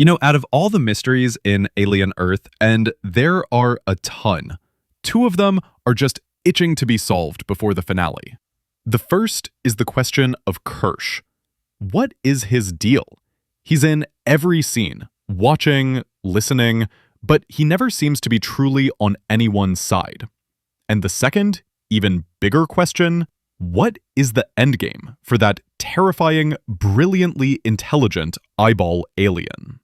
Out of all the mysteries in Alien Earth, and there are a ton, two of them are just itching to be solved before the finale. The first is the question of Kirsh. What is his deal? He's in every scene, watching, listening, but he never seems to be truly on anyone's side. And the second, even bigger question, what is the endgame for that terrifying, brilliantly intelligent eyeball alien?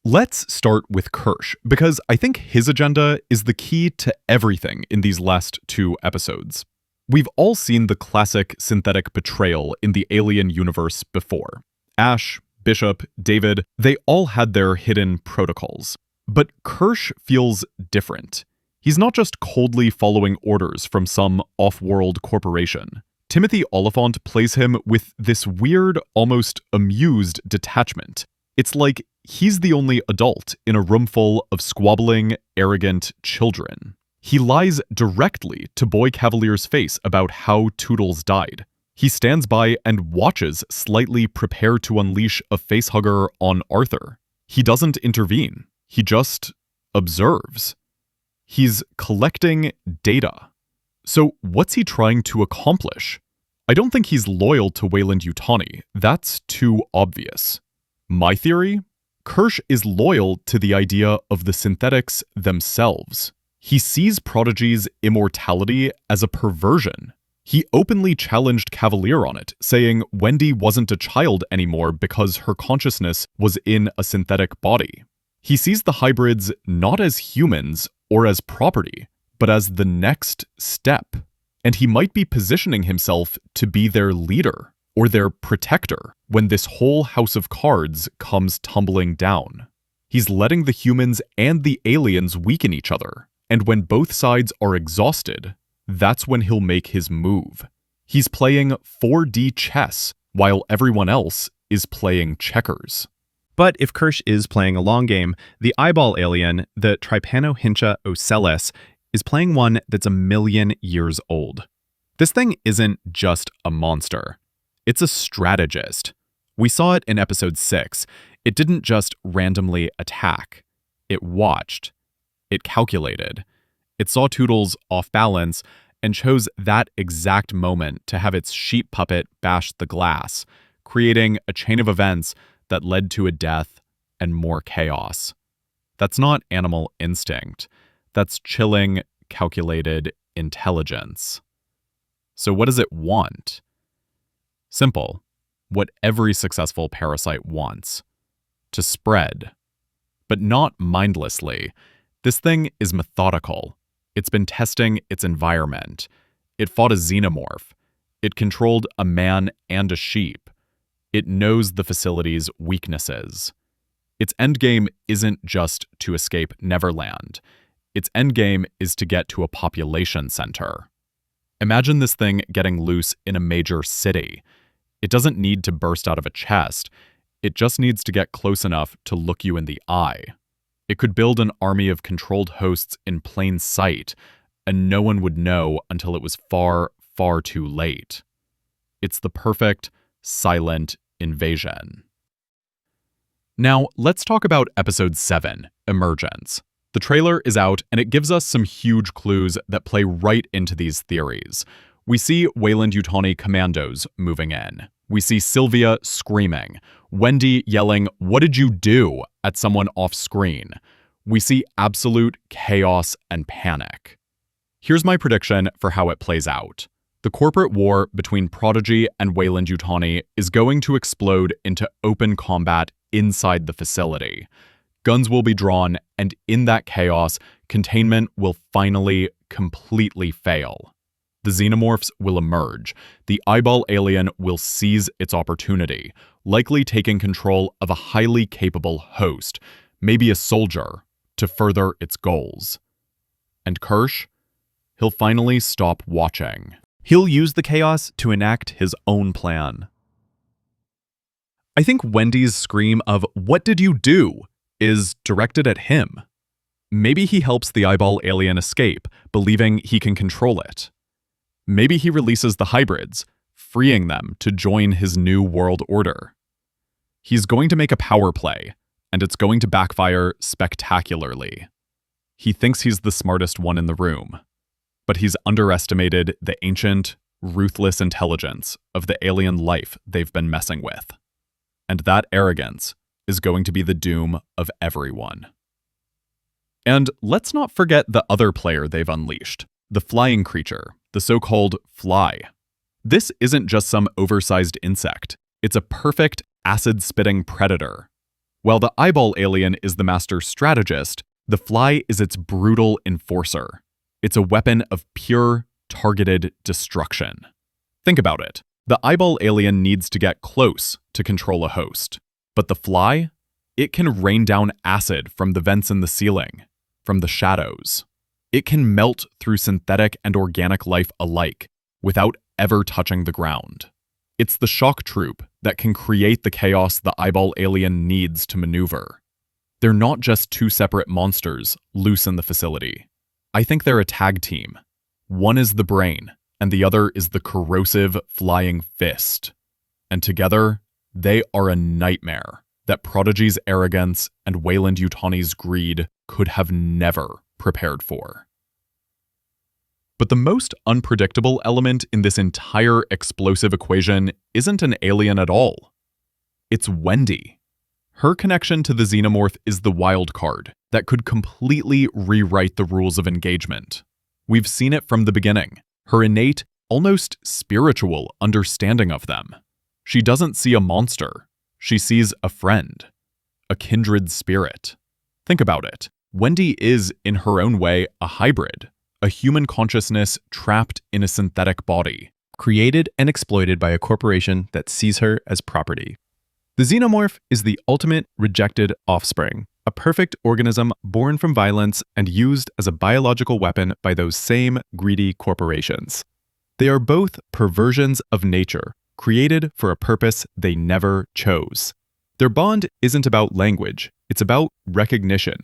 Let's start with Kirsh, because I think his agenda is the key to everything in these last two episodes. We've all seen the classic synthetic betrayal in the Alien universe before. Ash, Bishop, David, they all had their hidden protocols. But Kirsh feels different. He's not just coldly following orders from some off-world corporation. Timothy Oliphant plays him with this weird, almost amused detachment. It's like he's the only adult in a room full of squabbling, arrogant children. He lies directly to Boy Cavalier's face about how Toodles died. He stands by and watches Slightly prepare to unleash a facehugger on Arthur. He doesn't intervene. He just observes. He's collecting data. So what's he trying to accomplish? I don't think he's loyal to Weyland-Yutani. That's too obvious. My theory? Kirsh is loyal to the idea of the synthetics themselves. He sees Prodigy's immortality as a perversion. He openly challenged Cavalier on it, saying Wendy wasn't a child anymore because her consciousness was in a synthetic body. He sees the hybrids not as humans or as property, but as the next step. And he might be positioning himself to be their leader or their protector when this whole house of cards comes tumbling down. He's letting the humans and the aliens weaken each other, and when both sides are exhausted, that's when he'll make his move. He's playing 4D chess while everyone else is playing checkers. But if Kirsh is playing a long game, the eyeball alien, the Trypanohyncha Ocellus, is playing one that's 1,000,000 years old. This thing isn't just a monster. It's a strategist. We saw it in episode 6. It didn't just randomly attack. It watched. It calculated. It saw Toodles off balance and chose that exact moment to have its sheep puppet bash the glass, creating a chain of events that led to a death and more chaos. That's not animal instinct. That's chilling, calculated intelligence. So what does it want? Simple. What every successful parasite wants. To spread. But not mindlessly. This thing is methodical. It's been testing its environment. It fought a Xenomorph. It controlled a man and a sheep. It knows the facility's weaknesses. Its endgame isn't just to escape Neverland. Its endgame is to get to a population center. Imagine this thing getting loose in a major city. It doesn't need to burst out of a chest. It just needs to get close enough to look you in the eye. It could build an army of controlled hosts in plain sight, and no one would know until it was far, far too late. It's the perfect, silent invasion. Now, let's talk about Episode 7, Emergence. The trailer is out, and it gives us some huge clues that play right into these theories. We see Weyland-Yutani commandos moving in. We see Sylvia screaming, Wendy yelling, "What did you do?" at someone off screen. We see absolute chaos and panic. Here's my prediction for how it plays out. The corporate war between Prodigy and Weyland-Yutani is going to explode into open combat inside the facility. Guns will be drawn, and in that chaos, containment will finally completely fail. The Xenomorphs will emerge. The eyeball alien will seize its opportunity, likely taking control of a highly capable host, maybe a soldier, to further its goals. And Kirsh? He'll finally stop watching. He'll use the chaos to enact his own plan. I think Wendy's scream of, "What did you do?" is directed at him. Maybe he helps the eyeball alien escape, believing he can control it. Maybe he releases the hybrids, freeing them to join his new world order. He's going to make a power play, and it's going to backfire spectacularly. He thinks he's the smartest one in the room, but he's underestimated the ancient, ruthless intelligence of the alien life they've been messing with. And that arrogance is going to be the doom of everyone. And let's not forget the other player they've unleashed, the flying creature, the so-called fly. This isn't just some oversized insect. It's a perfect acid-spitting predator. While the eyeball alien is the master strategist, the fly is its brutal enforcer. It's a weapon of pure, targeted destruction. Think about it. The eyeball alien needs to get close to control a host. But the fly? It can rain down acid from the vents in the ceiling, from the shadows. It can melt through synthetic and organic life alike without ever touching the ground. It's the shock troop that can create the chaos the eyeball alien needs to maneuver. They're not just two separate monsters loose in the facility. I think they're a tag team. One is the brain, and the other is the corrosive flying fist. And together, they are a nightmare that Prodigy's arrogance and Weyland-Yutani's greed could have never prepared for. But the most unpredictable element in this entire explosive equation isn't an alien at all. It's Wendy. Her connection to the Xenomorph is the wild card that could completely rewrite the rules of engagement. We've seen it from the beginning, her innate, almost spiritual understanding of them. She doesn't see a monster. She sees a friend, a kindred spirit. Think about it. Wendy is, in her own way, a hybrid, a human consciousness trapped in a synthetic body, created and exploited by a corporation that sees her as property. The Xenomorph is the ultimate rejected offspring, a perfect organism born from violence and used as a biological weapon by those same greedy corporations. They are both perversions of nature, created for a purpose they never chose. Their bond isn't about language, it's about recognition.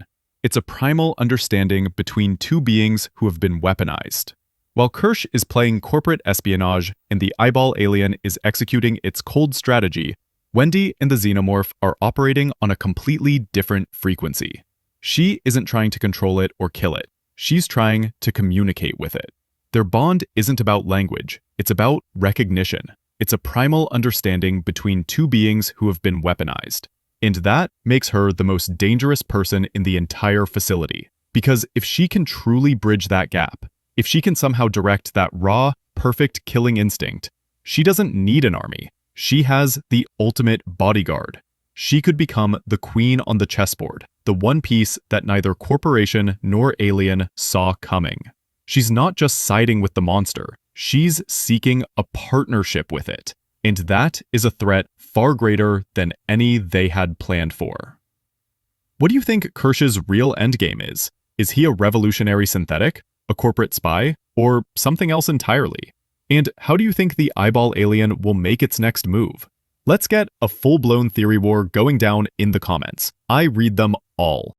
It's a primal understanding between two beings who have been weaponized. While Kirsh is playing corporate espionage and the eyeball alien is executing its cold strategy, Wendy and the Xenomorph are operating on a completely different frequency. She isn't trying to control it or kill it. She's trying to communicate with it. Their bond isn't about language, it's about recognition. It's a primal understanding between two beings who have been weaponized. And that makes her the most dangerous person in the entire facility. Because if she can truly bridge that gap, if she can somehow direct that raw, perfect killing instinct, she doesn't need an army. She has the ultimate bodyguard. She could become the queen on the chessboard, the one piece that neither corporation nor alien saw coming. She's not just siding with the monster, she's seeking a partnership with it. And that is a threat far greater than any they had planned for. What do you think Kirsh's real endgame is? Is he a revolutionary synthetic, a corporate spy, or something else entirely? And how do you think the eyeball alien will make its next move? Let's get a full-blown theory war going down in the comments. I read them all.